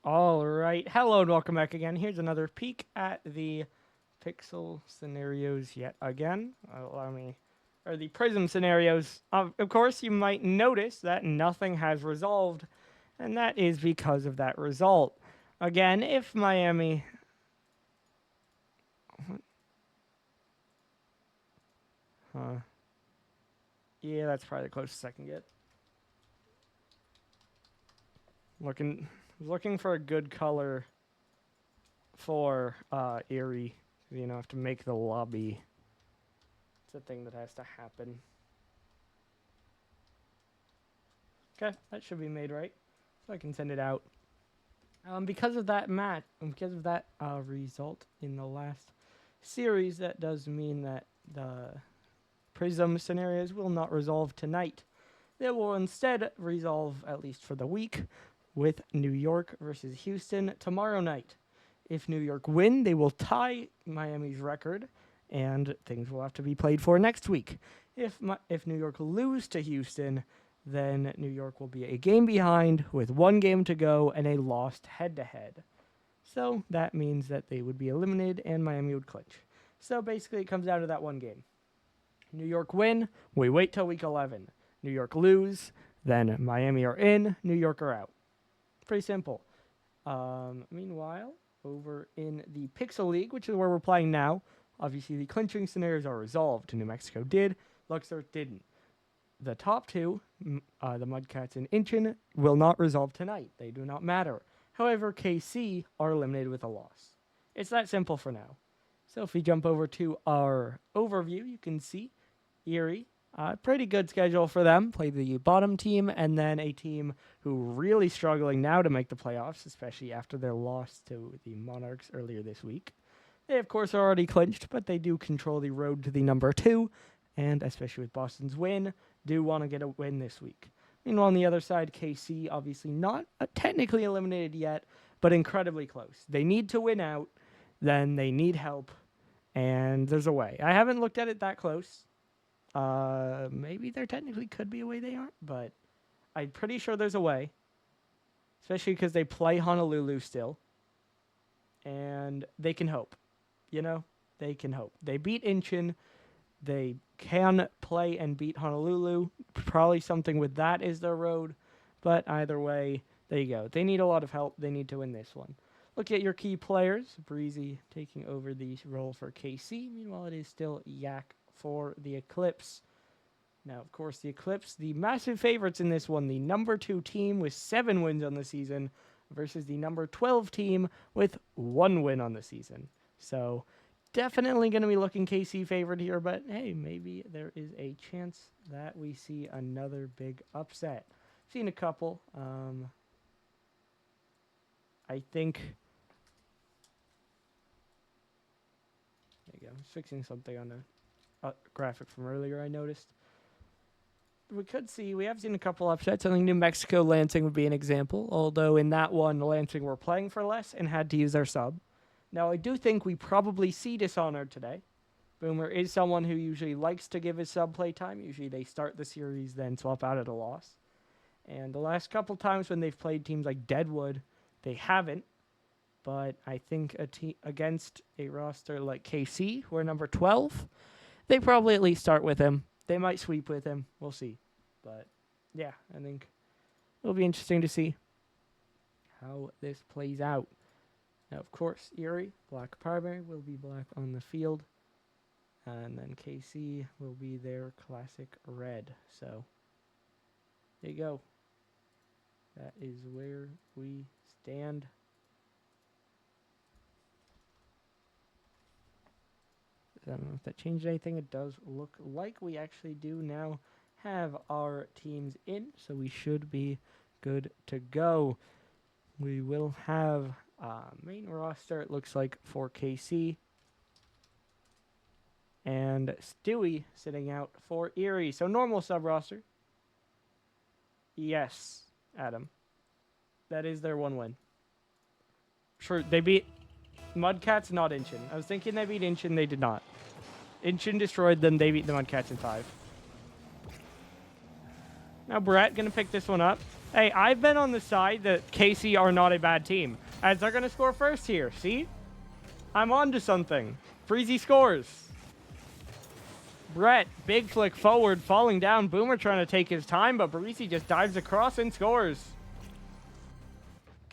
All right. Hello and welcome back again. Here's another peek at the pixel scenarios yet again. The prism scenarios. Of course, you might notice that nothing has resolved, and that is because of that result. Again, if Miami... Huh. Yeah, that's probably the closest I can get. Looking for a good color for Erie. You know, have to make the lobby. It's a thing that has to happen. Okay, that should be made right. So I can send it out. Because of that result in the last series, that does mean that the prism scenarios will not resolve tonight. They will instead resolve, at least for the week, with New York versus Houston tomorrow night. If New York win, they will tie Miami's record, and things will have to be played for next week. If New York lose to Houston, then New York will be a game behind with 1 game to go and a lost head-to-head. So that means that they would be eliminated and Miami would clinch. So basically, it comes down to that 1 game. New York win, we wait till week 11. New York lose, then Miami are in, New York are out. Pretty simple. Meanwhile, over in the Pixel League, which is where we're playing now, obviously the clinching scenarios are resolved. New Mexico did, Luxor didn't. The top 2, the Mudcats and Inchin, will not resolve tonight. They do not matter. However, KC are eliminated with a loss. It's that simple for now. So if we jump over to our overview, you can see Erie, pretty good schedule for them. Play the bottom team and then a team who really struggling now to make the playoffs, especially after their loss to the Monarchs earlier this week. They, of course, are already clinched, but they do control the road to the number 2, and especially with Boston's win, do want to get a win this week. Meanwhile, on the other side, KC, obviously not technically eliminated yet, but incredibly close. They need to win out, then they need help, and there's a way. I haven't looked at it that close. Maybe there technically could be a way they aren't, but I'm pretty sure there's a way, especially because they play Honolulu still, and they can hope. You know, they can hope. They beat Inchin. They can play and beat Honolulu. Probably something with that is their road. But either way, there you go. They need a lot of help. They need to win this one. Look at your key players. Breezy taking over the role for KC. Meanwhile, it is still Yak for the Eclipse. Now, of course, the Eclipse, the massive favorites in this one. The number 2 team with 7 wins on the season versus the number 12 team with 1 win on the season. So definitely going to be looking KC favored here, but hey, maybe there is a chance that we see another big upset. Seen a couple. I think. There you go. I was fixing something on a graphic from earlier. I noticed. We have seen a couple upsets. I think New Mexico Lansing would be an example. Although in that one, Lansing were playing for less and had to use their sub. Now, I do think we probably see Dishonored today. Boomer is someone who usually likes to give his sub play time. Usually they start the series, then swap out at a loss. And the last couple times when they've played teams like Deadwood, they haven't. But I think against a roster like KC, who are number 12, they probably at least start with him. They might sweep with him. We'll see. But, yeah, I think it'll be interesting to see how this plays out. Now, of course, Erie, black primary, will be black on the field. And then KC will be their classic red. So, there you go. That is where we stand. I don't know if that changed anything. It does look like we actually do now have our teams in. So, we should be good to go. We will have main roster, it looks like, for KC. And Stewie sitting out for Erie. So normal sub roster. Yes, Adam. That is their 1 win. Sure, they beat Mudcats, not Inchin. I was thinking they beat Inchin, they did not. Inchin destroyed them, they beat the Mudcats in 5. Now Brett gonna pick this one up. Hey, I've been on the side that KC are not a bad team, as they're gonna score first here. See? I'm on to something. Breezy scores. Brett, big flick forward, falling down. Boomer trying to take his time, but Breezy just dives across and scores.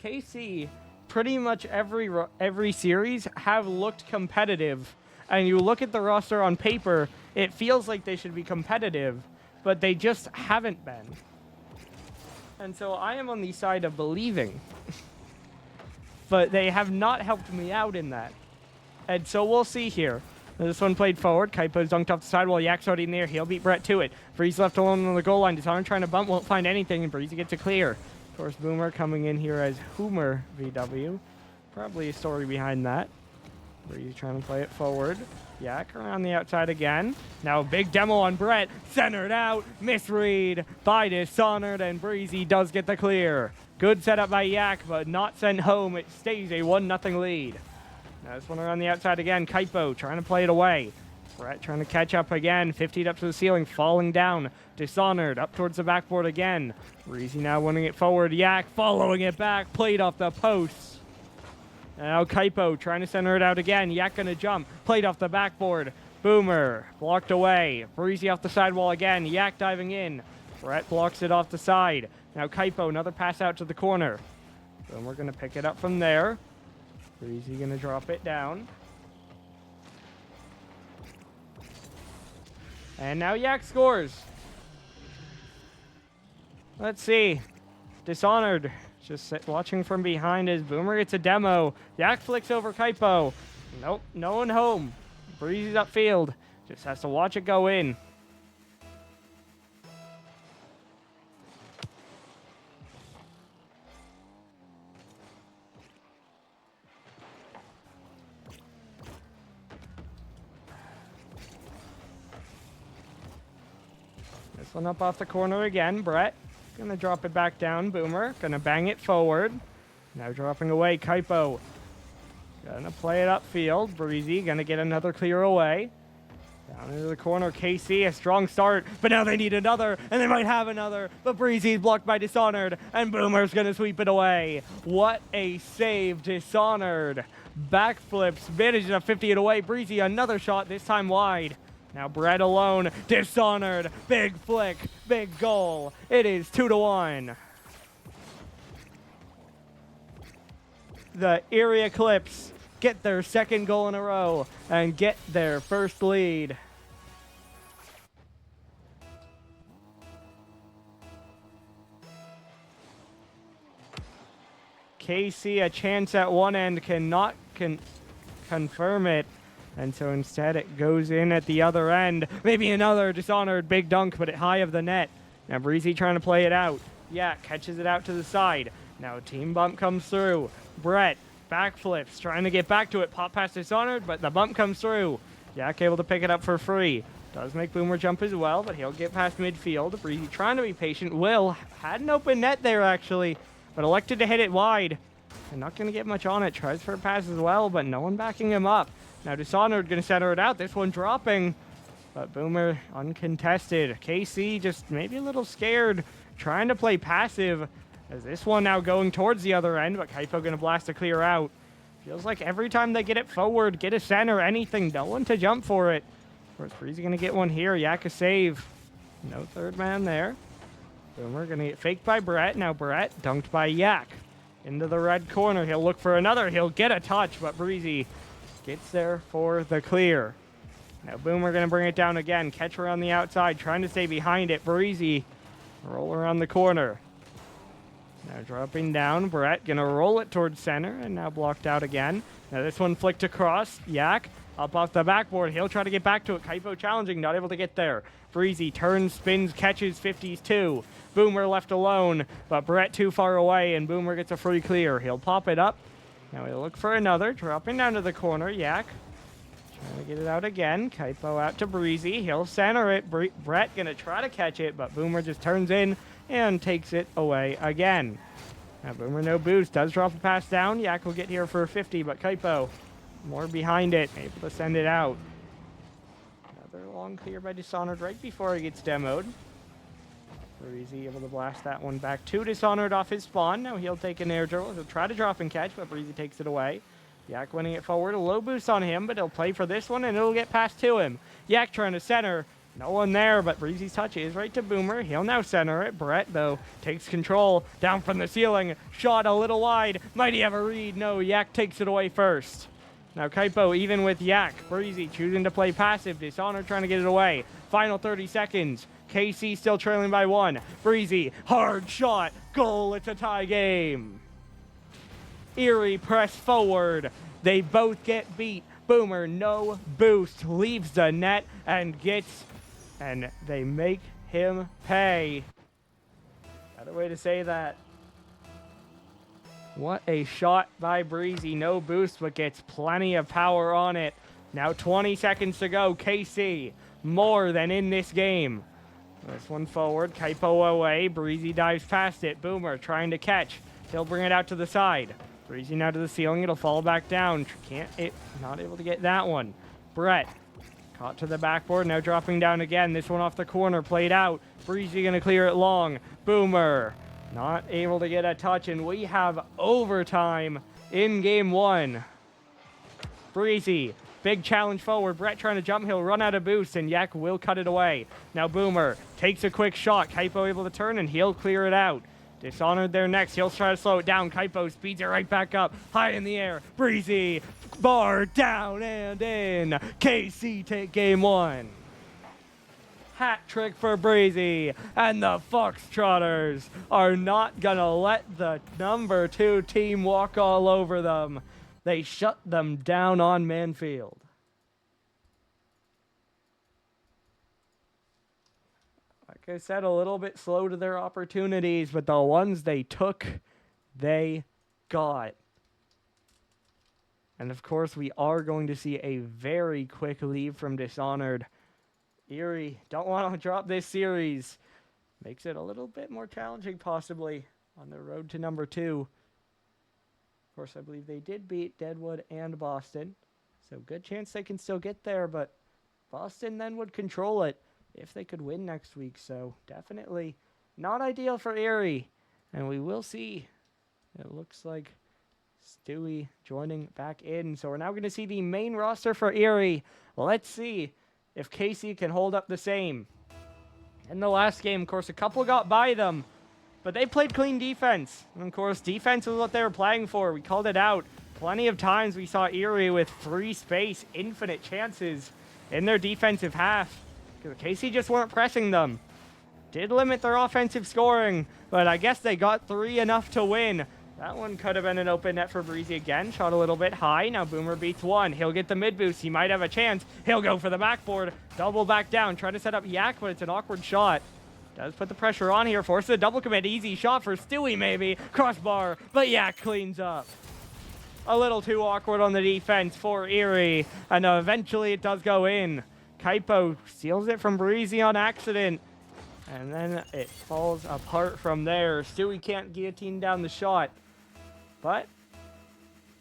KC, pretty much every series, have looked competitive. And you look at the roster on paper, it feels like they should be competitive, but they just haven't been. And so I am on the side of believing. But they have not helped me out in that. And so we'll see here. This one played forward. Kaipo's dunked off the side while Yak's already in there. He'll beat Brett to it. Breeze left alone on the goal line. Dishonored trying to bump. Won't find anything. And Breezy gets it clear. Of course, Boomer coming in here as Hoomer VW. Probably a story behind that. Breezy trying to play it forward. Yak around the outside again. Now a big demo on Brett. Centered out. Misread by Dishonored. And Breezy does get the clear. Good setup by Yak, but not sent home. It stays a 1-0 lead. Now this one around the outside again. Kaipo trying to play it away. Brett trying to catch up again. 50'd up to the ceiling, falling down. Dishonored up towards the backboard again. Breezy now winning it forward. Yak following it back. Played off the posts. Now Kaipo trying to center it out again. Yak gonna jump. Played off the backboard. Boomer blocked away. Breezy off the sidewall again. Yak diving in. Brett blocks it off the side. Now Kaipo, another pass out to the corner. Boomer gonna pick it up from there. Breezy gonna drop it down. And now Yak scores. Let's see. Dishonored. Just watching from behind as Boomer gets a demo. Yak flicks over Kaipo. Nope, no one home. Breezy's upfield. Just has to watch it go in. This one up off the corner again. Brett gonna drop it back down. Boomer gonna bang it forward. Now dropping away. Kaipo gonna play it upfield. Breezy gonna get another clear away. Down into the corner. KC, a strong start, but now they need another, and they might have another. But Breezy's blocked by Dishonored, and Boomer's gonna sweep it away. What a save, Dishonored. Backflips, manages to 50 it away. Breezy, another shot, this time wide. Now Brett alone, Dishonored, big flick, big goal. It is 2-1. The Erie Eclipse get their second goal in a row and get their first lead. KC, a chance at one end, cannot confirm it. And so instead it goes in at the other end. Maybe another Dishonored big dunk, but it high of the net. Now Breezy trying to play it out. Yeah, catches it out to the side. Now team bump comes through. Brett, backflips, trying to get back to it. Pop past Dishonored, but the bump comes through. Yak able to pick it up for free. Does make Boomer jump as well, but he'll get past midfield. Breezy trying to be patient. Will had an open net there, actually, but elected to hit it wide. And not going to get much on it. Tries for a pass as well, but no one backing him up. Now Dishonored going to center it out. This one dropping, but Boomer uncontested. KC just maybe a little scared, trying to play passive. As this one now going towards the other end, but Kaipo going to blast to clear out. Feels like every time they get it forward, get a center, anything, no one to jump for it. Of course, Breezy going to get one here. Yak a save. No third man there. Boomer going to get faked by Brett. Now Brett dunked by Yak. Into the red corner. He'll look for another. He'll get a touch, but Breezy gets there for the clear. Now Boomer going to bring it down again. Catcher on the outside, trying to stay behind it. Breezy roll around the corner. Now dropping down. Brett going to roll it towards center, and now blocked out again. Now this one flicked across. Yak up off the backboard. He'll try to get back to it. Kaipo challenging, not able to get there. Breezy turns, spins, catches, 50s too. Boomer left alone, but Brett too far away, and Boomer gets a free clear. He'll pop it up. Now he'll look for another, dropping down to the corner. Yak trying to get it out again. Kaipo out to Breezy. He'll center it. Brett going to try to catch it, but Boomer just turns in and takes it away again. Now Boomer no boost. Does drop a pass down. Yak will get here for a 50, but Kaipo more behind it, able to send it out. Another long clear by Dishonored right before he gets demoed. Breezy able to blast that one back to Dishonored off his spawn. Now he'll take an air dribble. He'll try to drop and catch, but Breezy takes it away. Yak winning it forward. A low boost on him, but he'll play for this one, and it'll get passed to him. Yak trying to center. No one there, but Breezy's touch is right to Boomer. He'll now center it. Brett, though, takes control. Down from the ceiling. Shot a little wide. Might he have a read? No, Yak takes it away first. Now Kaipo even with Yak. Breezy choosing to play passive. Dishonored trying to get it away. Final 30 seconds. KC still trailing by one. Breezy, hard shot. Goal, it's a tie game. Erie press forward. They both get beat. Boomer, no boost, leaves the net and they make him pay. Another way to say that. What a shot by Breezy. No boost, but gets plenty of power on it. Now 20 seconds to go. KC, more than in this game. This one forward. Kaipo away. Breezy dives past it. Boomer trying to catch. He'll bring it out to the side. Breezy now to the ceiling. It'll fall back down. Not able to get that one. Brett Caught to the backboard, now dropping down again. This one off the corner, played out. Breezy gonna clear it long. Boomer not able to get a touch, and we have overtime in game one. Breezy, big challenge forward. Brett trying to jump, he'll run out of boost, and Yak will cut it away. Now Boomer takes a quick shot. Kaipo able to turn, and he'll clear it out. Dishonored there next. He'll try to slow it down. Kaipo speeds it right back up. High in the air. Breezy. Bar down and in. KC take game one. Hat trick for Breezy. And the Foxtrotters are not going to let the number 2 team walk all over them. They shut them down on Manfield. Like I said, a little bit slow to their opportunities, but the ones they took, they got. And of course, we are going to see a very quick leave from Dishonored. Erie don't want to drop this series. Makes it a little bit more challenging, possibly, on the road to number 2. Of course, I believe they did beat Deadwood and Boston. So good chance they can still get there, but Boston then would control it if they could win next week. So definitely not ideal for Erie. And we will see. It looks like Stewie joining back in. So we're now going to see the main roster for Erie. Let's see if KC can hold up the same. In the last game, of course, a couple got by them, but they played clean defense. And of course, defense was what they were playing for. We called it out. Plenty of times we saw Erie with free space, infinite chances in their defensive half. Because KC just weren't pressing them. Did limit their offensive scoring, but I guess they got 3 enough to win. That one could have been an open net for Breezy again. Shot a little bit high. Now Boomer beats 1. He'll get the mid boost. He might have a chance. He'll go for the backboard. Double back down. Try to set up Yak, but it's an awkward shot. Does put the pressure on here. Forces a double commit. Easy shot for Stewie maybe. Crossbar, but Yak cleans up. A little too awkward on the defense for Erie. And eventually it does go in. Kaipo steals it from Breezy on accident. And then it falls apart from there. Stewie can't guillotine down the shot. But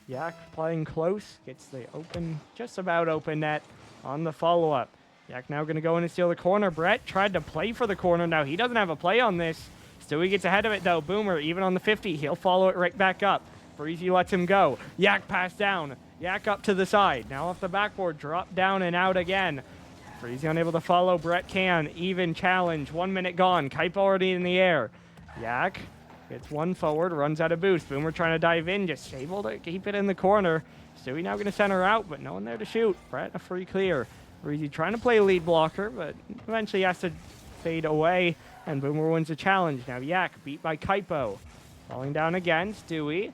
Yak playing close. Gets the open, just about open net on the follow-up. Yak now going to go in and steal the corner. Brett tried to play for the corner. Now he doesn't have a play on this. Stewie gets ahead of it though. Boomer, even on the 50, he'll follow it right back up. Breezy lets him go. Yak pass down. Yak up to the side. Now off the backboard, drop down and out again. Breezy unable to follow. Brett can. Even challenge. 1 minute gone. Kaipo already in the air. Yak gets one forward, runs out of boost. Boomer trying to dive in, just able to keep it in the corner. Stewie now going to center out, but no one there to shoot. Brett a free clear. Breezy trying to play lead blocker, but eventually has to fade away, and Boomer wins the challenge. Now Yak beat by Kaipo. Falling down again, Stewie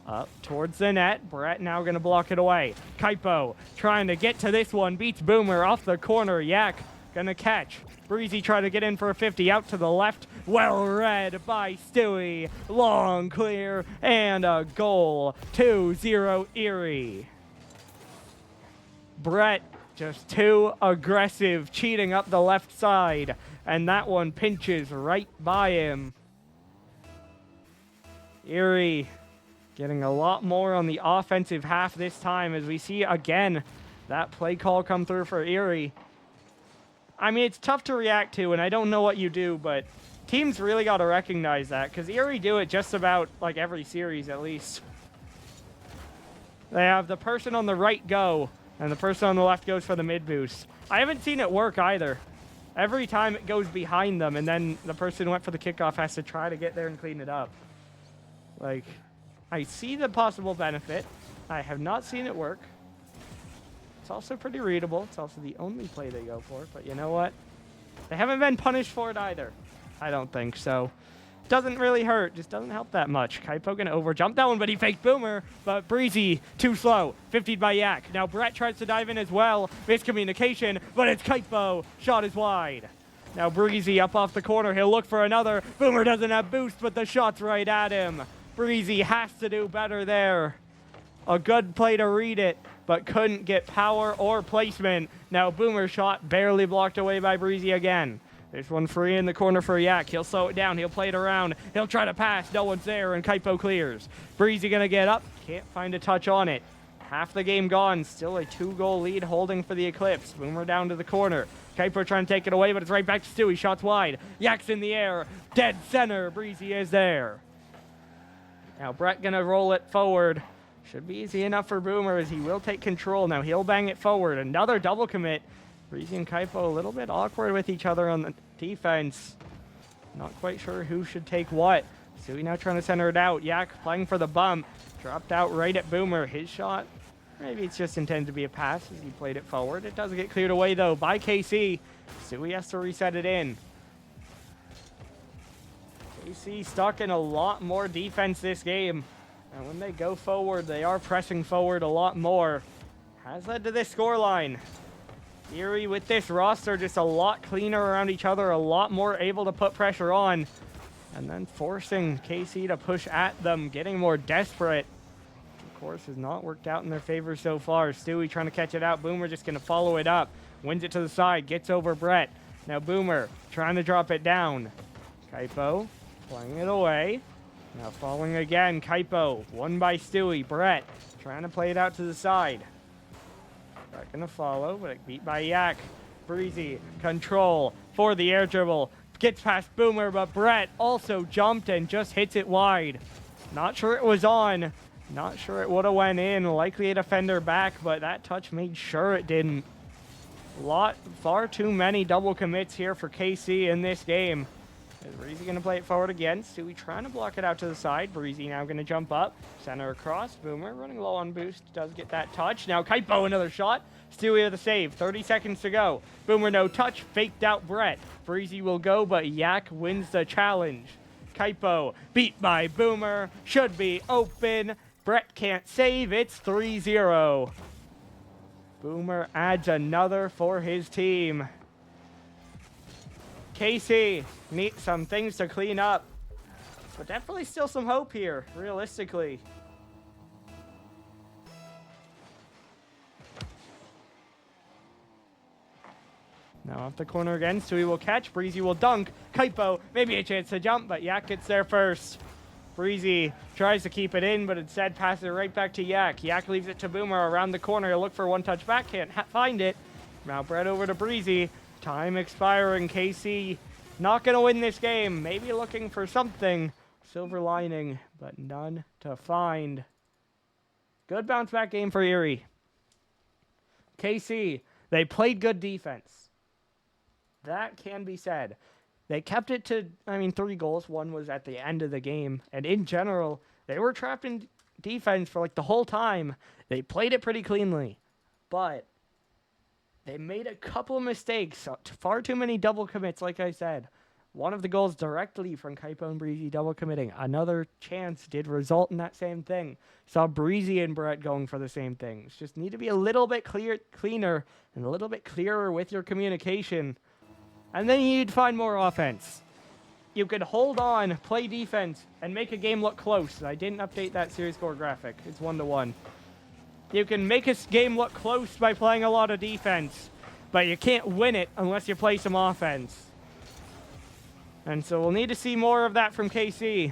up towards the net. Brett now going to block it away. Kaipo trying to get to this one, beats Boomer off the corner. Yak going to catch. Breezy trying to get in for a 50 out to the left. Well read by Stewie. Long clear and a goal. 2-0 Erie. Brett just too aggressive, cheating up the left side. And that one pinches right by him. Erie getting a lot more on the offensive half this time as we see again that play call come through for Erie. I mean, it's tough to react to, and I don't know what you do, but teams really got to recognize that, because Erie do it just about like every series at least. They have the person on the right go, and the person on the left goes for the mid boost. I haven't seen it work either. Every time it goes behind them, and then the person who went for the kickoff has to try to get there and clean it up. Like, I see the possible benefit. I have not seen it work. It's also pretty readable. It's also the only play they go for. But you know what? They haven't been punished for it either. I don't think so. Doesn't really hurt. Just doesn't help that much. Kaipo gonna overjump that one, but he faked Boomer. But Breezy, too slow. 50'd by Yak. Now Brett tries to dive in as well. Miscommunication, but it's Kaipo. Shot is wide. Now Breezy up off the corner. He'll look for another. Boomer doesn't have boost, but the shot's right at him. Breezy has to do better there. A good play to read it, but couldn't get power or placement. Now Boomer shot barely blocked away by Breezy again. There's one free in the corner for Yak. He'll slow it down. He'll play it around. He'll try to pass. No one's there, and Kaipo clears. Breezy gonna get up. Can't find a touch on it. half the game gone. Still a 2-goal lead holding for the Eclipse. Boomer down to the corner. Kuiper trying to take it away, but it's right back to Stewie. Shots wide. Yak's in the air. Dead center. Breezy is there. Now Brett gonna roll it forward. Should be easy enough for Boomer as he will take control. Now he'll bang it forward. Another double commit. Breezy and Kuiper a little bit awkward with each other on the defense. Not quite sure who should take what. Stewie now trying to center it out. Yak playing for the bump. Dropped out right at Boomer. His shot, maybe it's just intended to be a pass as he played it forward. It doesn't get cleared away, though, by KC. Stewie has to reset it in. KC stuck in a lot more defense this game. And when they go forward, they are pressing forward a lot more. Has led to this scoreline. Erie with this roster just a lot cleaner around each other, a lot more able to put pressure on. And then forcing KC to push at them, getting more desperate. Of course, has not worked out in their favor so far. Stewie trying to catch it out. Boomer just going to follow it up. Wins it to the side, gets over Brett. Now Boomer trying to drop it down. Kuiper playing it away. Now falling again. Kuiper, won by Stewie. Brett trying to play it out to the side. Brett going to follow, but beat by Yak. Breezy, control for the air dribble. Gets past Boomer, but Brett also jumped and just hits it wide. Not sure it was on. Not sure it would have went in. Likely a defender back, but that touch made sure it didn't. Far too many double commits here for KC in this game. Is Breezy going to play it forward again? Stewie trying to block it out to the side. Breezy now going to jump up. Center across. Boomer running low on boost. Does get that touch. Now Kuiper another shot. Stewie with the save. 30 seconds to go. Boomer no touch. Faked out Brett. Breezy will go, but Yak wins the challenge. Kuiper beat by Boomer. Should be open. Brett can't save. It's 3-0. Boomer adds another for his team. KC needs some things to clean up. But definitely still some hope here, realistically. Now off the corner again, Stewie will catch. Breezy will dunk. Kuiper, maybe a chance to jump, but Yak gets there first. Breezy tries to keep it in, but instead passes it right back to Yak. Yak leaves it to Boomer around the corner. He'll look for one touch back, can't find it. Now Brett over to Breezy. Time expiring. KC not going to win this game. Maybe looking for something. Silver lining, but none to find. Good bounce back game for Erie. KC, they played good defense. That can be said. They kept it to, 3 goals. One was at the end of the game. And in general, they were trapped in defense for the whole time. They played it pretty cleanly. But they made a couple of mistakes. Far too many double commits, like I said. One of the goals directly from Kuiper and Breezy double committing. Another chance did result in that same thing. Saw Breezy and Brett going for the same things. Just need to be a little bit cleaner and a little bit clearer with your communication. And then you need to find more offense. You could hold on, play defense, and make a game look close. I didn't update that series score graphic. It's 1-1. You can make a game look close by playing a lot of defense, but you can't win it unless you play some offense. And so we'll need to see more of that from KC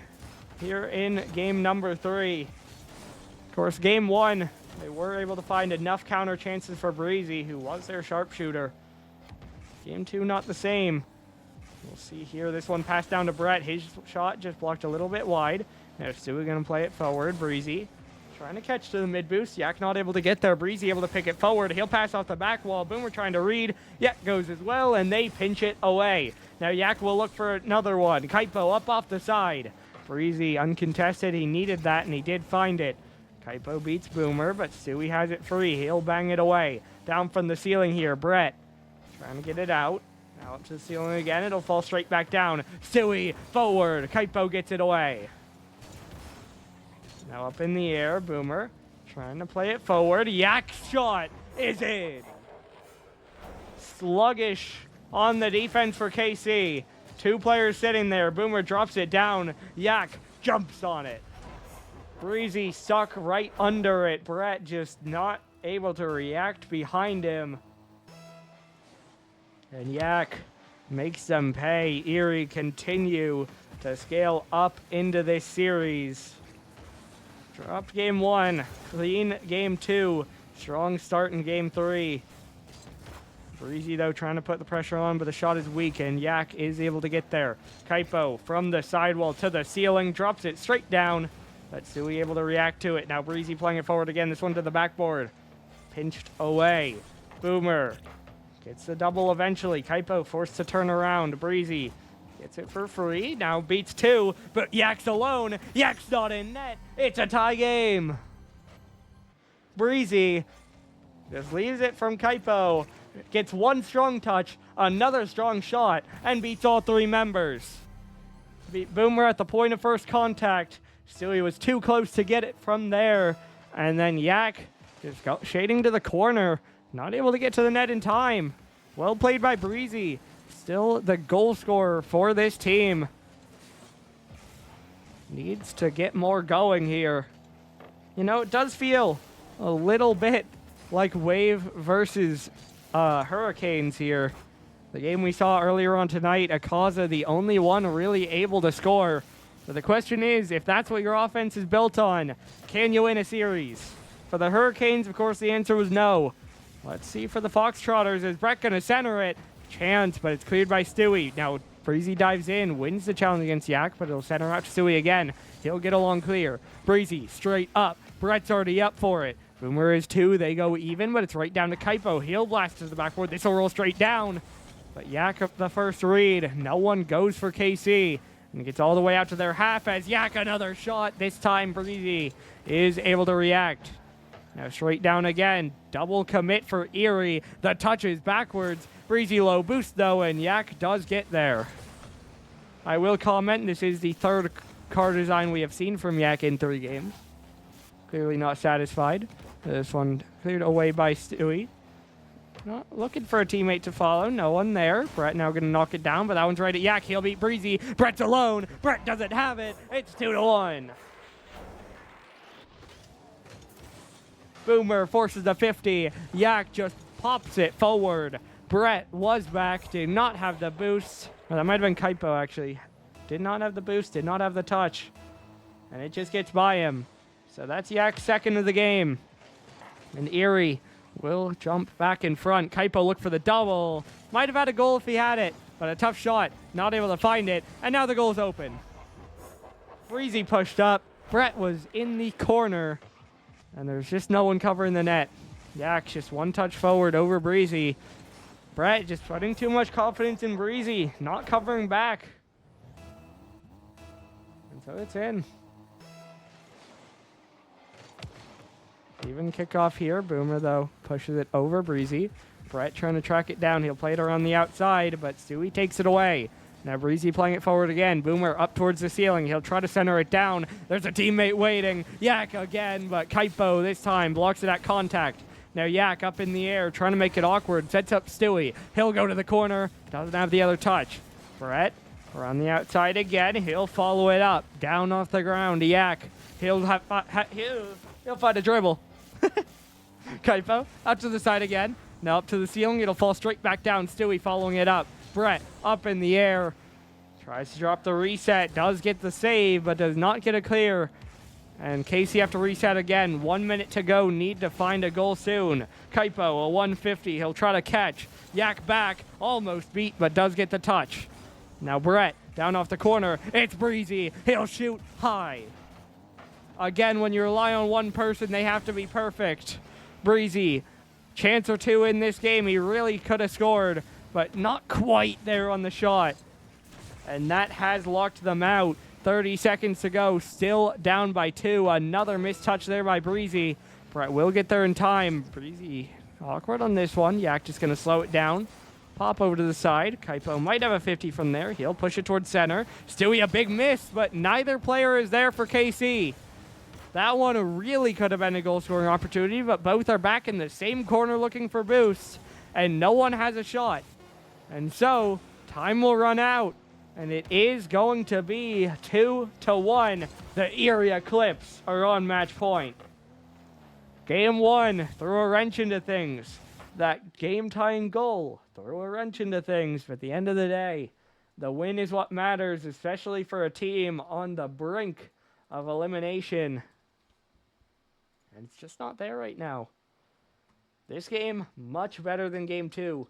here in game number 3. Of course, game 1, they were able to find enough counter chances for Breezy, who was their sharpshooter. Game 2, not the same. We'll see here. This one passed down to Brett. His shot just blocked a little bit wide. Now Stewie going to play it forward. Breezy trying to catch to the mid boost. Yak not able to get there. Breezy able to pick it forward. He'll pass off the back wall. Boomer trying to read. Yak goes as well, and they pinch it away. Now Yak will look for another one. Kuiper up off the side. Breezy uncontested. He needed that, and he did find it. Kuiper beats Boomer, but Stewie has it free. He'll bang it away. Down from the ceiling here. Brett trying to get it out. Now up to the ceiling again. It'll fall straight back down. Stewie forward. Kuiper gets it away. Now up in the air. Boomer trying to play it forward. Yak's shot is in. Sluggish on the defense for KC. 2 players sitting there. Boomer drops it down. Yak jumps on it. Breezy stuck right under it. Brett just not able to react behind him. And Yak makes them pay. Erie continue to scale up into this series. Dropped game 1. Clean game 2. Strong start in game 3. Breezy, though, trying to put the pressure on, but the shot is weak, and Yak is able to get there. Kaipo from the sidewall to the ceiling, drops it straight down, but Stewie able to react to it. Now Breezy playing it forward again, this one to the backboard. Pinched away. Boomer gets the double eventually. Kaipo forced to turn around. Breezy gets it for free, now beats 2, but Yak's alone. Yak's not in net. It's a tie game. Breezy just leaves it from Kaipo. Gets one strong touch, another strong shot, and beats all 3 members. Beat Boomer at the point of first contact. Stewie was too close to get it from there. And then Yak just got shading to the corner. Not able to get to the net in time. Well played by Breezy. Still the goal scorer for this team. Needs to get more going here. You know, it does feel a little bit like Wave versus Hurricanes here. The game we saw earlier on tonight, Akaza the only one really able to score. But the question is, if that's what your offense is built on, can you win a series? For the Hurricanes, of course, the answer was no. Let's see for the Foxtrotters. Is Brett going to center it? Chance, but it's cleared by Stewie. Now, Breezy dives in, wins the challenge against Yak, but it'll center out to Stewie again. He'll get along clear. Breezy, straight up. Brett's already up for it. Boomer is 2. They go even, but it's right down to Kaipo. He'll blast to the backboard. This will roll straight down. But Yak up the first read. No one goes for KC. And gets all the way out to their half as Yak another shot. This time Breezy is able to react. Now straight down again. Double commit for Erie. The touch is backwards. Breezy low boost though, and Yak does get there. I will comment, this is the 3rd car design we have seen from Yak in 3 games. Clearly not satisfied. This one cleared away by Stewie. Not looking for a teammate to follow. No one there. Brett now going to knock it down, but that one's right at Yak. He'll beat Breezy. Brett's alone. Brett doesn't have it. It's 2-1. Boomer forces the 50. Yak just pops it forward. Brett was back. Did not have the boost. Well, that might have been Kaipo, actually. Did not have the boost. Did not have the touch. And it just gets by him. So that's Yak's 2nd of the game. And Erie will jump back in front. Kaipo looked for the double. Might have had a goal if he had it, but a tough shot. Not able to find it. And now the goal's open. Breezy pushed up. Brett was in the corner. And there's just no one covering the net. Yak just one touch forward over Breezy. Brett just putting too much confidence in Breezy. Not covering back. And so it's in. Even kickoff here. Boomer, though, pushes it over Breezy. Brett trying to track it down. He'll play it around the outside, but Stewie takes it away. Now Breezy playing it forward again. Boomer up towards the ceiling. He'll try to center it down. There's a teammate waiting. Yak again, but Kaipo this time blocks it at contact. Now Yak up in the air, trying to make it awkward. Sets up Stewie. He'll go to the corner. Doesn't have the other touch. Brett around the outside again. He'll follow it up. Down off the ground. Yak. He'll find a dribble. Kaipo up to the side again. Now up to the ceiling. It'll fall straight back down. Stewie following it up. Brett up in the air. Tries to drop the reset. Does get the save, but does not get a clear. And Casey have to reset again. 1 minute to go. Need to find a goal soon. Kaipo, a 150. He'll try to catch. Yak back. Almost beat, but does get the touch. Now Brett down off the corner. It's Breezy. He'll shoot high. Again, when you rely on one person, they have to be perfect. Breezy, chance or 2 in this game. He really could have scored, but not quite there on the shot. And that has locked them out. 30 seconds to go. Still down by 2. Another missed touch there by Breezy. Brett will get there in time. Breezy awkward on this one. Yak just going to slow it down. Pop over to the side. Kaipo might have a 50 from there. He'll push it towards center. Stewie a big miss, but neither player is there for KC. That one really could have been a goal-scoring opportunity, but both are back in the same corner looking for boosts, and no one has a shot. And so, time will run out, and it is going to be 2-1. The Erie Eclipse are on match point. Game 1 threw a wrench into things. That game-tying goal threw a wrench into things, but at the end of the day, the win is what matters, especially for a team on the brink of elimination. And it's just not there right now. This game, much better than game 2.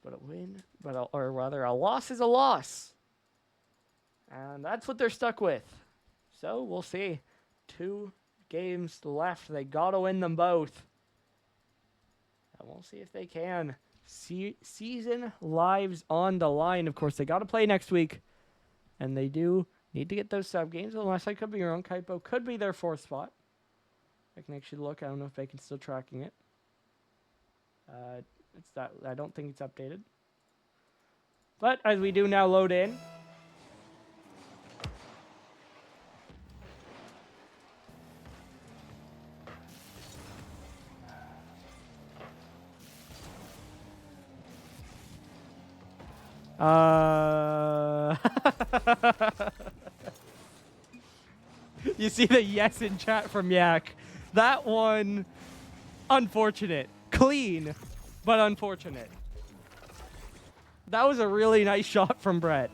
But a win, or rather a loss is a loss. And that's what they're stuck with. So we'll see. 2 games left. They got to win them both. And we'll see if they can. Season lives on the line. Of course, they got to play next week. And they do need to get those sub games. Unless I could be wrong. Kaipo could be their 4th spot. I can actually look. I don't know if Bacon's still tracking it. I don't think it's updated. But as we do now load in. You see the yes in chat from Yak. That one, unfortunate. Clean, but unfortunate. That was a really nice shot from Brett.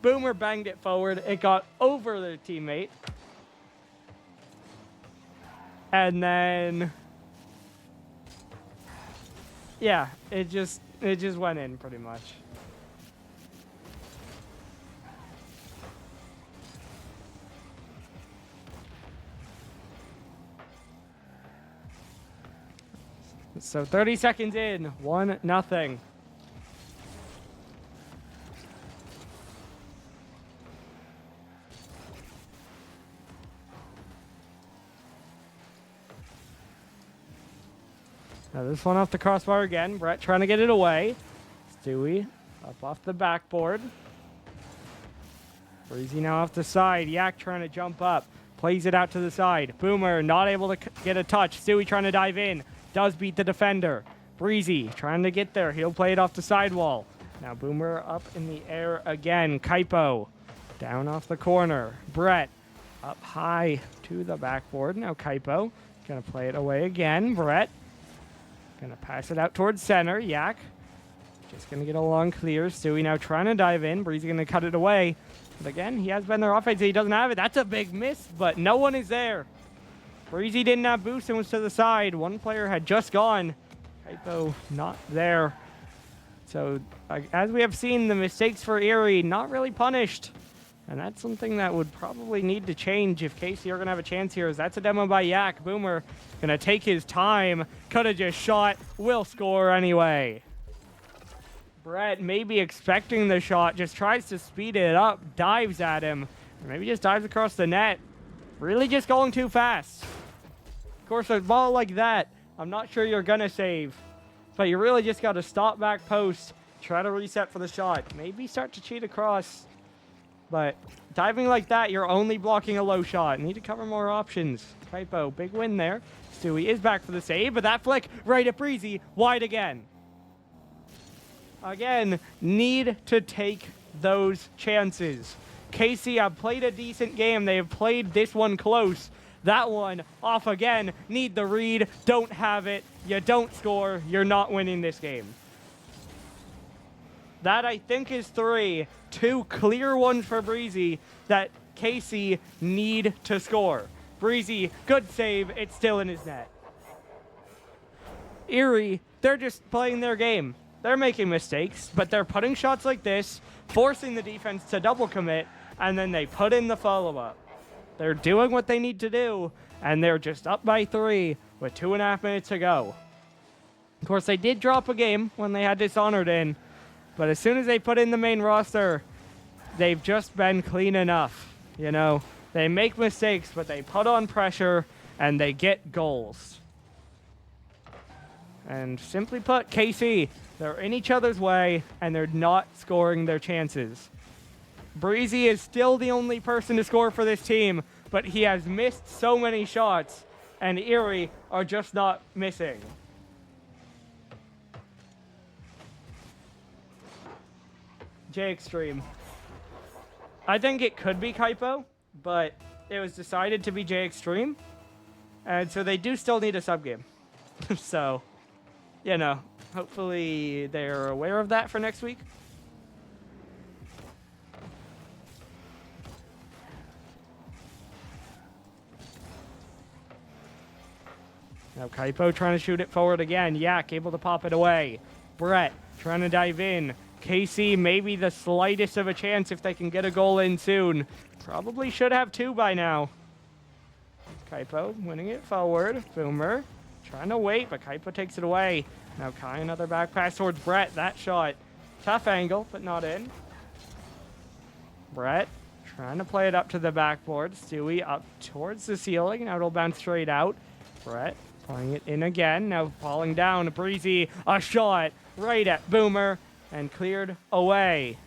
Boomer banged it forward. It got over their teammate. And then, yeah, it just went in pretty much. So 30 seconds in, 1-0. Now this one off the crossbar again. Brett trying to get it away. Stewie up off the backboard. Breezy now off the side. Yak trying to jump up. Plays it out to the side. Boomer not able to get a touch. Stewie trying to dive in. Does beat the defender. Breezy trying to get there. He'll play it off the sidewall. Now Boomer up in the air again. Kaipo down off the corner. Brett up high to the backboard. Now Kaipo going to play it away again. Brett going to pass it out towards center. Yak just going to get a long clear. Stewie now trying to dive in. Breezy going to cut it away. But again, he has been their offense. He doesn't have it. That's a big miss, but no one is there. Breezy didn't have boost and was to the side. One player had just gone. Kaipo not there. So, as we have seen, the mistakes for Erie not really punished. And that's something that would probably need to change if KC are going to have a chance here. As that's a demo by Yak. Boomer going to take his time. Could have just shot. Will score anyway. Brett maybe expecting the shot. Just tries to speed it up. Dives at him. Or maybe just dives across the net. Really just going too fast. Of course, a ball like that, I'm not sure you're going to save. But you really just got to stop back post. Try to reset for the shot. Maybe start to cheat across. But diving like that, you're only blocking a low shot. Need to cover more options. Kaipo, big win there. Stewie is back for the save, but that flick right at Breezy. Wide again. Again, need to take those chances. KC have played a decent game. They have played this one close. That one off again. Need the read. Don't have it. You don't score. You're not winning this game. That, I think, is 3. 2 clear ones for Breezy that KC need to score. Breezy, good save. It's still in his net. Erie, they're just playing their game. They're making mistakes, but they're putting shots like this, forcing the defense to double commit, and then they put in the follow-up. They're doing what they need to do, and they're just up by 3 with 2.5 minutes to go. Of course, they did drop a game when they had Dishonored in, but as soon as they put in the main roster, they've just been clean enough. You know, they make mistakes, but they put on pressure, and they get goals. And simply put, KC, they're in each other's way, and they're not scoring their chances. Breezy is still the only person to score for this team, but he has missed so many shots, and Erie are just not missing. J Extreme. I think it could be Kaipo, but it was decided to be J Extreme, and so they do still need a sub game. So, you know, hopefully they're aware of that for next week. Now Kaipo trying to shoot it forward again. Yak able to pop it away. Brett trying to dive in. KC maybe the slightest of a chance if they can get a goal in soon. Probably should have 2 by now. Kaipo winning it forward. Boomer trying to wait, but Kaipo takes it away. Now Kai another back pass towards Brett. That shot. Tough angle, but not in. Brett trying to play it up to the backboard. Stewie up towards the ceiling. Now it'll bounce straight out. Brett playing it in again. Now falling down. Breezy. A shot right at Boomer. And cleared away.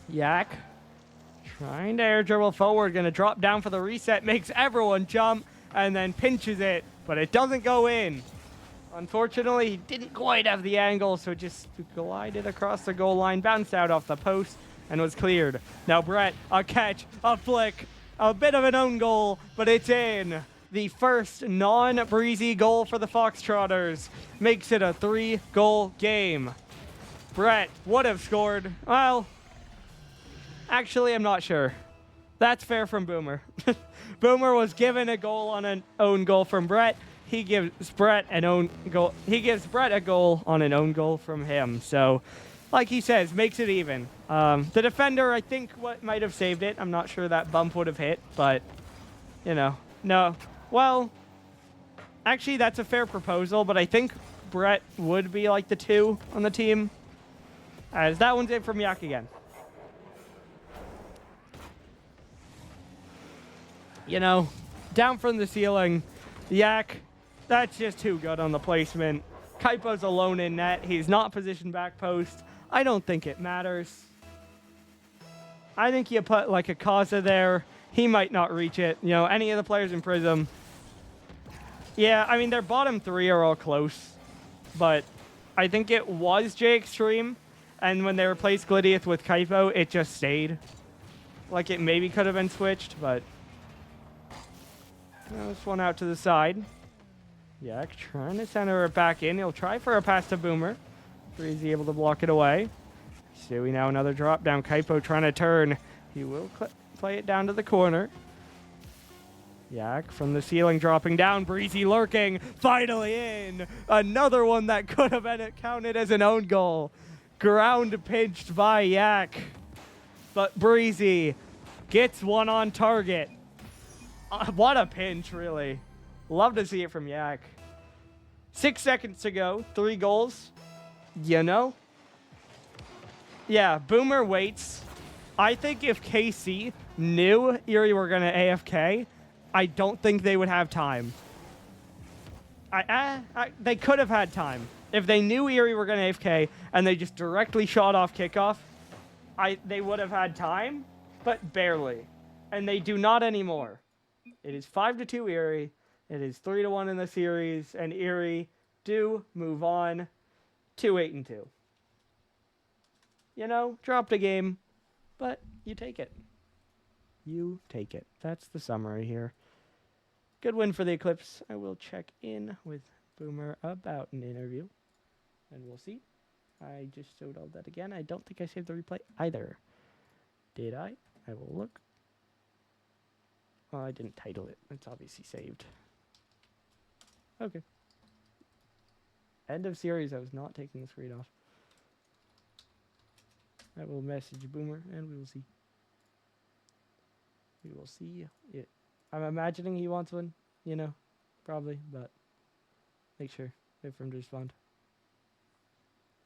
Yak trying to air dribble forward. Going to drop down for the reset. Makes everyone jump. And then pinches it. But it doesn't go in. Unfortunately, he didn't quite have the angle. So it just glided across the goal line. Bounced out off the post. And was cleared. Now Brett, a catch, a flick, a bit of an own goal, but it's in. The first non-Breezy goal for the Foxtrotters makes it a 3-goal game. Brett would have scored. Well, actually, I'm not sure. That's fair from Boomer. Boomer was given a goal on an own goal from Brett. He gives Brett an own goal. He gives Brett a goal on an own goal from him. So, like he says, makes it even. The defender, I think, what might have saved it. I'm not sure that bump would have hit, but, you know, no. Well, actually, that's a fair proposal, but I think Brett would be like the 2 on the team. As that one's in from Yak again. You know, down from the ceiling, Yak, that's just too good on the placement. Kaipo's alone in net. He's not positioned back post. I don't think it matters. I think you put like a Kaza there. He might not reach it. You know, any of the players in Prism. Yeah, I mean, their bottom 3 are all close. But I think it was J Extreme. And when they replaced Glydiath with Kaipo, it just stayed. Like it maybe could have been switched, but... This one out to the side. Yak trying to center it back in. He'll try for a pass to Boomer. Breezy able to block it away. Stewie now another drop down. Kaipo trying to turn. He will play it down to the corner. Yak from the ceiling dropping down. Breezy lurking. Finally in. Another one that could have been counted as an own goal. Ground pinched by Yak. But Breezy gets one on target. What a pinch, really. Love to see it from Yak. 6 seconds to go. 3 goals. You know? Yeah, Boomer waits. I think if KC knew Erie were going to AFK, I don't think they would have time. They could have had time. If they knew Erie were going to AFK and they just directly shot off kickoff, they would have had time, but barely. And they do not anymore. It is 5-2 Erie. It is 3-1 in the series, and Erie do move on to 8-2. You know, dropped a game, but you take it. You take it. That's the summary here. Good win for the Eclipse. I will check in with Boomer about an interview, and we'll see. I just showed all that again. I don't think I saved the replay either. Did I? I will look. Well, I didn't title it. It's obviously saved. Okay. End of series. I was not taking the screen off. I will message Boomer, and we will see. We will see it. I'm imagining he wants one, you know, probably, but make sure. Wait for him to respond.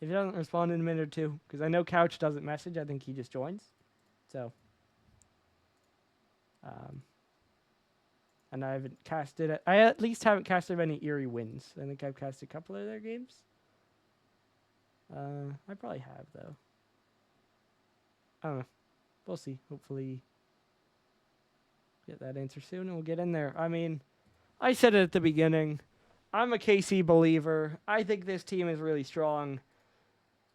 If he doesn't respond in a minute or two, because I know Couch doesn't message, I think he just joins. So, and I haven't casted it. I at least haven't casted any Erie wins. I think I've casted a couple of their games. I probably have, though. I don't know. We'll see. Hopefully get that answer soon and we'll get in there. I mean, I said it at the beginning. I'm a KC believer. I think this team is really strong.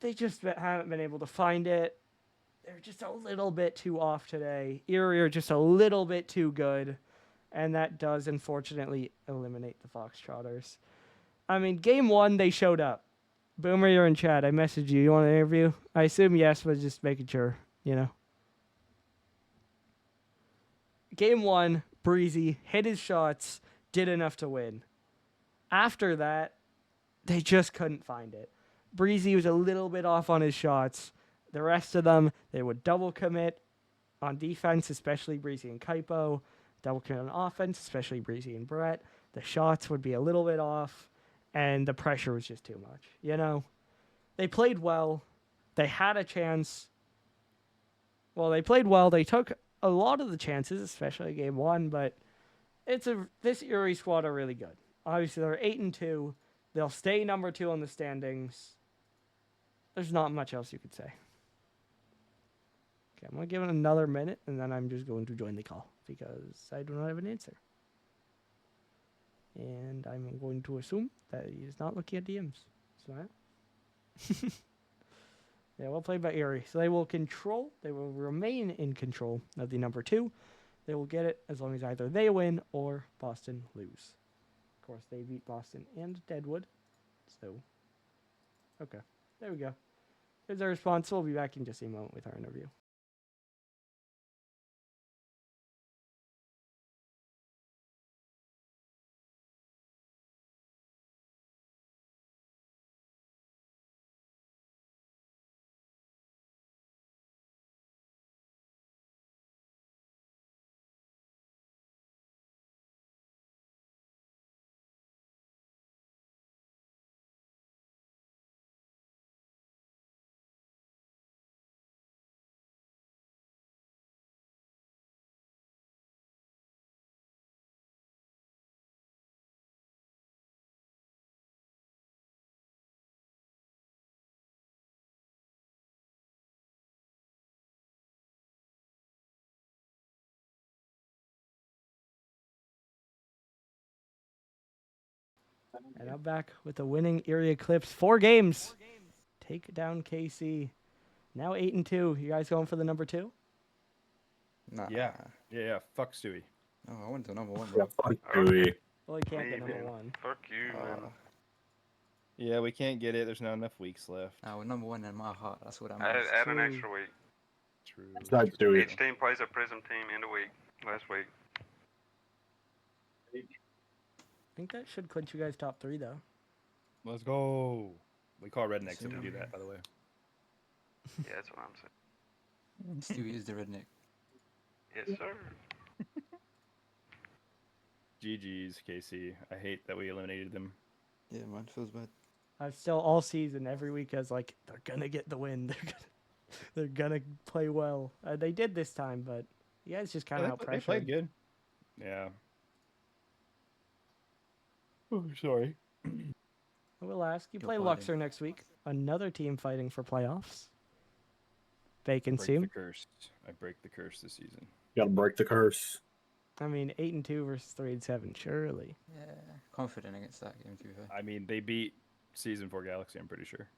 They just haven't been able to find it. They're just a little bit too off today. Erie are just a little bit too good. And that does, unfortunately, eliminate the Foxtrotters. I mean, game 1, they showed up. Boomer, you're in chat. I messaged you. You want an interview? I assume yes, but just making sure, you know. Game 1, Breezy hit his shots, did enough to win. After that, they just couldn't find it. Breezy was a little bit off on his shots. The rest of them, they would double commit on defense, especially Breezy and Kaipo. Double commit on offense, especially Breezy and Brett. The shots would be a little bit off, and the pressure was just too much. You know, they played well. They had a chance. Well, they played well. They took a lot of the chances, especially game one, but this Erie squad are really good. Obviously, they're 8-2. They'll stay number 2 on the standings. There's not much else you could say. Okay, I'm going to give it another minute, and then I'm just going to join the call because I do not have an answer. And I'm going to assume that he is not looking at DMs. Smile. Yeah, well played by Erie. So they will remain in control of the number 2. They will get it as long as either they win or Boston lose. Of course, they beat Boston and Deadwood. So, okay. There we go. There's our response. We'll be back in just a moment with our interview. And I'm back with the winning Erie Eclipse. 4 games. Take down KC. Now 8-2. You guys going for the number 2? Nah. Yeah. Fuck Stewie. No, I went to number 1, Yeah, bro. fuck Stewie. Well, you can't Me get number then. 1. Fuck you, man. Yeah, we can't get it. There's not enough weeks left. Nah, we're number 1 in my heart. That's what I mean. Add an true. extra week. True. Besides Stewie. Each team plays a Prism team in a week. Last week. I think that should clinch you guys top 3, though. Let's go. We call rednecks if we do that, by the way. Yeah, that's what I'm saying. Stewie is the redneck. Yes, sir. GG's, KC. I hate that we eliminated them. Yeah, man, feels bad. I've still all season, every week, as like, they're going to get the win. They're gonna play well. They did this time, but you guys just kind of They played outpressured. good. Yeah. Oh, sorry. I will ask. You Good play fighting. Luxor next week. Another team fighting for playoffs. Bacon Break Steam. the curse. I break the curse this season. Gotta break the curse. I mean, 8-2 versus 3-7. Surely. Yeah, confident against that game, to be fair. I mean, they beat Season 4 Galaxy, I'm pretty sure.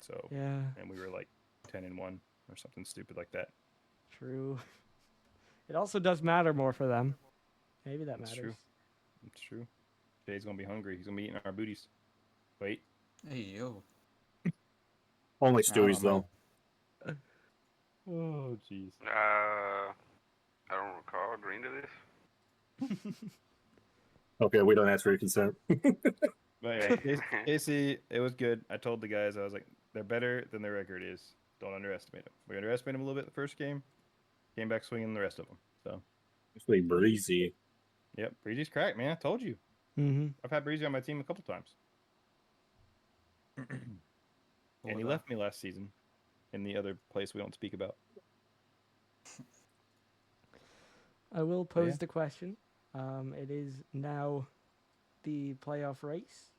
So, Yeah. and we were like 10-1 or something stupid like that. True. It also does matter more for them. Maybe that It's matters. true. It's true. Jay's gonna be hungry. He's gonna be eating our booties. Wait. Hey, yo. Only Nah, Stewie's, man. though. Oh, jeez. I don't recall agreeing to this. Okay, we don't ask for your consent. But yeah, Casey, it was good. I told the guys, I was like, they're better than their record is. Don't underestimate them. We underestimated them a little bit the first game. Came back swinging the rest of them. So, Especially Breezy. yep, Breezy's cracked, man. I told you. Mm-hmm. I've had Breezy on my team a couple times. And he left me last season in the other place we don't speak about. I will pose yeah. the question. It is now the playoff race.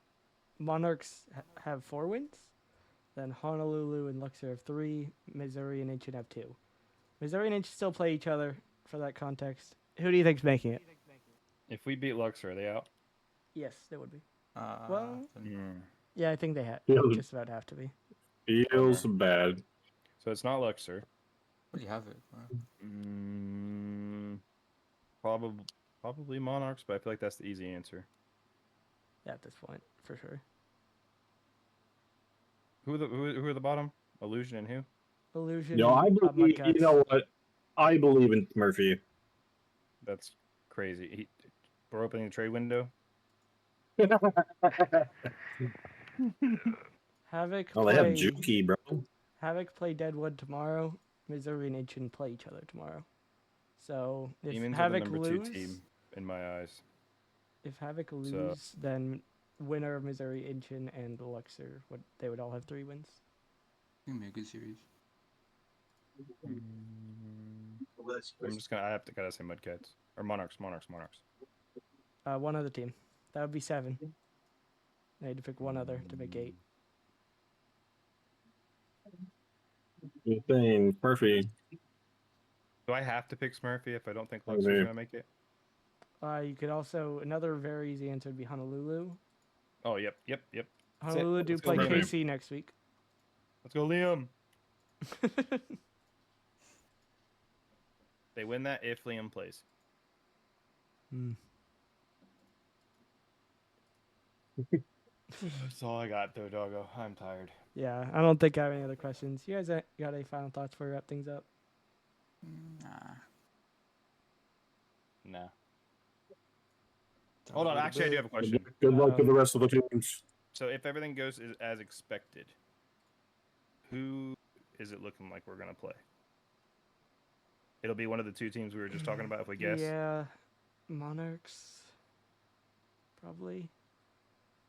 Monarchs have 4 wins. Then Honolulu and Luxor have 3. Missouri and Incheon have 2. Missouri and Incheon still play each other for that context. Who do you think's making it? If we beat Luxor, are they out? Yes, they would be. Well, Well, Mm. yeah, I think they Yeah. just about have to be. Feels bad. So it's not Luxor. what do you have it? Probably Monarchs, but I feel like that's the easy answer. Yeah, at this point, for sure. Who are the bottom? Illusion and who? Illusion. No, I and believe, you Mudcats. know what? I believe in Murphy. That's crazy. We're opening the trade window. Havoc Oh, they have play Juki, bro. Havoc play Deadwood tomorrow. Missouri and Inchin play each other tomorrow. So if Demons are the Havoc number lose, 2 team in my eyes. if Havoc lose, So- then winner of Missouri, Inchin, and Luxor they would all have 3 wins. Gonna be a good series. I have to gotta say Mudcats or Monarchs. One other team. That would be 7. They had to pick one other to make 8. Good thing, Murphy. Do I have to pick Smurfy if I don't think Oh, Luxor's man. gonna make it? You could also another very easy answer would be Honolulu. Oh, yep. That's it. Honolulu do Let's go, play Liam. KC next week. Let's go, Liam. They win that if Liam plays. That's all I got, though, doggo. I'm tired. Yeah, I don't think I have any other questions. You guys got any final thoughts before we wrap things up? Nah. Nah. Hold on. Actually, I do have a question. Good luck to the rest of the teams. So, if everything goes as expected, who is it looking like we're gonna play? It'll be one of the 2 teams we were just talking about. If we guess. Yeah, Monarchs, probably.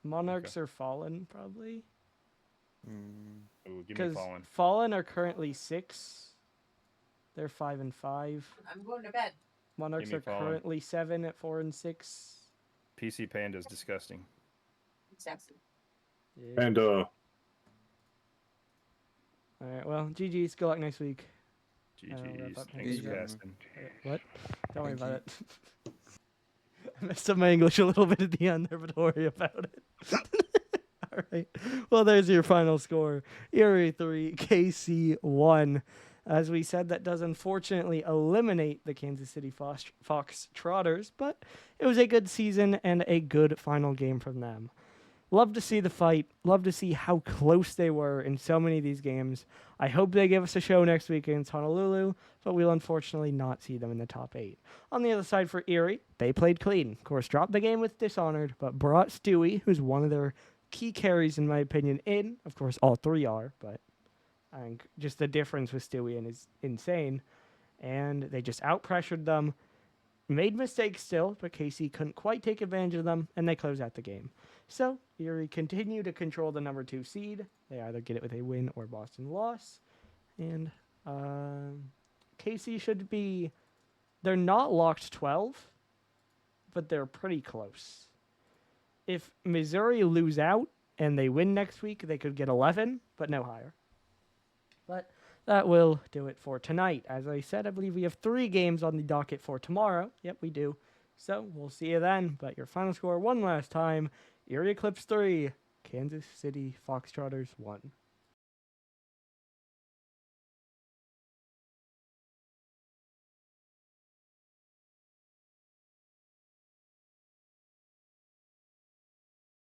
Monarchs or Fallen, probably. Ooh, give me Because Fallen. Fallen are currently 6. They're 5 and 5. I'm going to bed. Monarchs me are Fallen. currently 7 at 4 and 6. PC Panda's disgusting. Exactly. Yeah. And All right. Well, GG's. Good luck next week. wrap GG's. up Thanks next for week. casting. What? Don't worry Thank about it. I messed up my English a little bit at the end there, but don't worry about it. All right. Well, there's your final score. Erie 3, KC 1. As we said, that does unfortunately eliminate the Kansas City Foxtrotters, but it was a good season and a good final game from them. Love to see the fight. Love to see how close they were in so many of these games. I hope they give us a show next week against Honolulu, but we'll unfortunately not see them in the top 8. On the other side for Erie, they played clean. Of course, dropped the game with Dishonored, but brought Stewie, who's one of their key carries, in my opinion, in. Of course, all 3 are, but I think just the difference with Stewie is insane. And they just out-pressured them. Made mistakes still, but KC couldn't quite take advantage of them, and they close out the game. So, Erie continue to control the number 2 seed. They either get it with a win or Boston loss. And KC should be... They're not locked 12, but they're pretty close. If Missouri lose out and they win next week, they could get 11, but no higher. But that will do it for tonight. As I said, I believe we have 3 games on the docket for tomorrow. Yep, we do. So we'll see you then. But your final score one last time, Erie Eclipse 3, Kansas City Foxtrotters 1.